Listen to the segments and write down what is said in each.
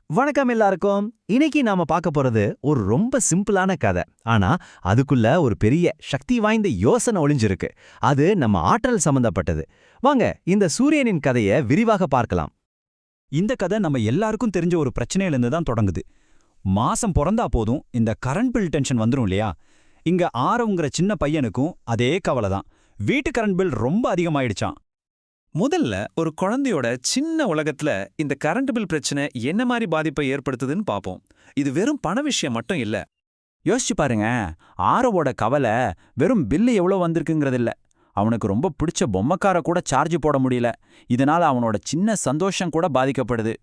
வணக்கம் எல்லாருக்கும். இன்னைக்கு நாம பார்க்க போறது ஒரு ரொம்ப சிம்பிளான கதை. ஆனா அதுக்குள்ள ஒரு பெரிய சக்தி வாய்ந்த யோசனை ஒளிஞ்சிருக்கு. அது நம்ம ஆற்றல் சம்பந்தப்பட்டது. வாங்க இந்த சூரியனின் கதைய விரிவாக பார்க்கலாம். இந்த கதை நம்ம எல்லாருக்கும் தெரிஞ்ச ஒரு பிரச்சனையிலிருந்து தான் தொடங்குது. மாசம் பிறந்தா போதும் இந்த கரண்ட் பில் டென்ஷன் வந்துரும் இல்லையா? இங்க ஆரவுங்கிற சின்ன பையனுக்கும் அதே கவலை தான். வீட்டு கரண்ட் பில் ரொம்ப அதிகமாயிடுச்சான். முதல்ல ஒரு குழந்தையோட சின்ன உலகத்துல இந்த கரண்ட் பில் பிரச்சனை என்ன மாதிரி பாதிப்பை ஏற்படுத்துதுன்னு பாப்போம். இது வெறும் பண விஷயம் மட்டும் இல்ல. யோசிச்சு பாருங்க, ஆரவோட கவலை வெறும் பில்லு எவ்வளோ வந்திருக்குங்கிறதில்ல. அவனுக்கு ரொம்ப பிடிச்ச பொம்மைக்கார கூட சார்ஜ் போட முடியல. இதனால அவனோட சின்ன சந்தோஷம் கூட பாதிக்கப்படுது.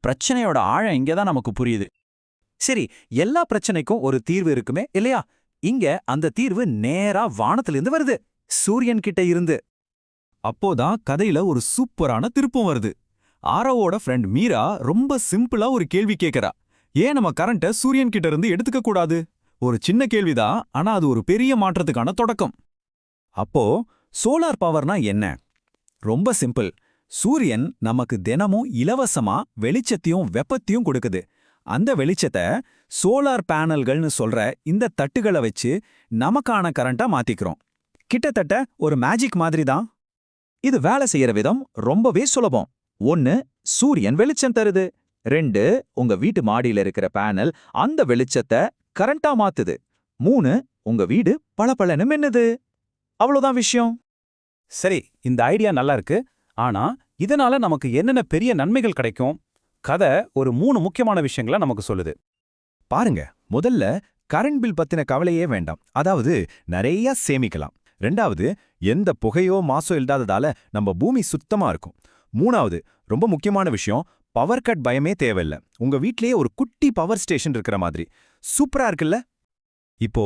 பிரச்சனையோட ஆழம் இங்கே தான் நமக்கு புரியுது. சரி, எல்லா பிரச்சனைக்கும் ஒரு தீர்வு இருக்குமே இல்லையா? இங்க அந்த தீர்வு நேரா வானத்திலிருந்து வருது, சூரியன் கிட்ட இருந்து. அப்போதான் கதையில ஒரு சூப்பரான திருப்பம் வருது. ஆரவோட ஃப்ரெண்ட் மீரா ரொம்ப சிம்பிளா ஒரு கேள்வி கேட்கறா. ஏன் நம்ம கரண்ட்டை சூரியன் கிட்ட இருந்து எடுத்துக்க கூடாது? ஒரு சின்ன கேள்விதான், ஆனா அது ஒரு பெரிய மாற்றத்துக்கான தொடக்கம். அப்போ சோலார் பவர்னா என்ன? ரொம்ப சிம்பிள். சூரியன் நமக்கு தினமும் இலவசமா வெளிச்சத்தையும் வெப்பத்தையும் கொடுக்குது. அந்த வெளிச்சத்தை சோலார் பேனல்கள்னு சொல்ற இந்த தட்டுகளை வச்சு நமக்கான கரண்டா மாத்திக்கிறோம். கிட்டத்தட்ட ஒரு மேஜிக் மாதிரி தான். இது வேலை செய்யற விதம் ரொம்பவே சுலபம். 1, சூரியன் வெளிச்சம் தருது. 2, உங்க வீட்டு மாடியில இருக்கிற பேனல் அந்த வெளிச்சத்தை கரண்டா மாத்துது. 3, உங்க வீடு பளபளன்னு மின்னுது. அவ்வளவுதான் விஷயம். சரி, இந்த ஐடியா நல்லா இருக்கு. ஆனா இதனால நமக்கு என்னென்ன பெரிய நன்மைகள் கிடைக்கும்? கதை ஒரு 3 முக்கியமான விஷயங்களை நமக்கு சொல்லுது. பாருங்க, முதல்ல கரண்ட் பில் பத்தின கவலையே வேண்டாம். அதாவது நிறைய சேமிக்கலாம். 2வது, எந்த புகையோ மாசோ இல்லாததால நம்ம பூமி சுத்தமா இருக்கும். 3வது, ரொம்ப முக்கியமான விஷயம், பவர் கட் பயமே தேவையில்ல. உங்க வீட்லயே ஒரு குட்டி பவர் ஸ்டேஷன் இருக்கிற மாதிரி. சூப்பரா இருக்குல்ல? இப்போ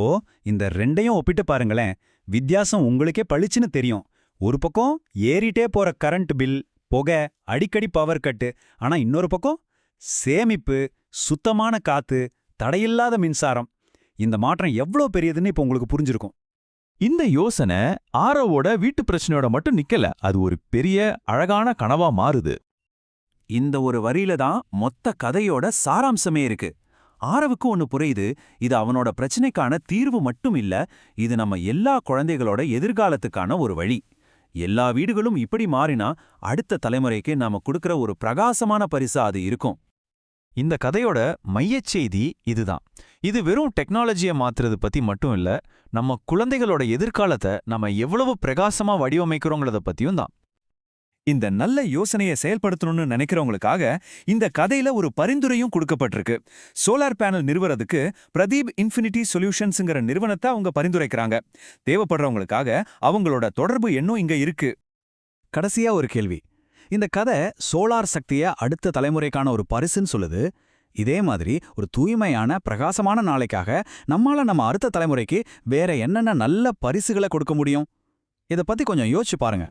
இந்த ரெண்டையும் ஒப்பிட்டு பாருங்களேன். வித்தியாசம் உங்களுக்கே பளிச்சுன்னு தெரியும். ஒரு பக்கம் ஏறிட்டே போற கரண்ட் பில், புகை, அடிக்கடி பவர் கட்டு. ஆனா இன்னொரு பக்கம் சேமிப்பு, சுத்தமான காத்து, தடையில்லாத மின்சாரம். இந்த மாற்றம் எவ்வளோ பெரியதுன்னு இப்போ உங்களுக்கு புரிஞ்சிருக்கும். இந்த யோசனை ஆரவோட வீட்டு பிரச்சனையோட மட்டும் நிக்கல, அது ஒரு பெரிய அழகான கனவா மாறுது. இந்த ஒரு வரியில தான் மொத்த கதையோட சாராம்சமே இருக்கு. ஆரவுக்கு ஒன்னு புரியுது, இது அவனோட பிரச்சனைக்கான தீர்வு மட்டும் இல்ல, இது நம்ம எல்லா குழந்தைகளோட எதிர்காலத்துக்கான ஒரு வழி. எல்லா வீடுகளும் இப்படி மாறினா அடுத்த தலைமுறைக்கு நாம கொடுக்கிற ஒரு பிரகாசமான பரிசா அது இருக்கும். இந்த கதையோட மையச்செய்தி இதுதான். இது வெறும் டெக்னாலஜியை மாத்துறது பத்தி மட்டும் இல்ல, நம்ம குழந்தைகளோட எதிர்காலத்தை நம்ம எவ்வளவு பிரகாசமா வடிவமைக்கிறோங்கிறத பத்தியும் தான். இந்த நல்ல யோசனையை செயல்படுத்தணும்னு நினைக்கிறவங்களுக்காக இந்த கதையில ஒரு பரிந்துரையும் கொடுக்கப்பட்டிருக்கு. சோலார் பேனல் நிறுவறதுக்கு பிரதீப் இன்ஃபினிட்டி சொல்யூஷன்ஸ்ங்கிற நிறுவனத்தை அவங்க பரிந்துரைக்கிறாங்க. தேவைப்படுறவங்களுக்காக அவங்களோட தொடர்பு எண்ணும் இங்க இருக்கு. கடைசியா ஒரு கேள்வி. இந்த கதை சோலார் சக்தியை அடுத்த தலைமுறைக்கான ஒரு பரிசுன்னு சொல்லுது. இதே மாதிரி ஒரு தூய்மையான பிரகாசமான நாளைக்காக நம்மால நம்ம அடுத்த தலைமுறைக்கு வேற என்னென்ன நல்ல பரிசுகளை கொடுக்க முடியும்? இதை பத்தி கொஞ்சம் யோசிச்சு பாருங்க.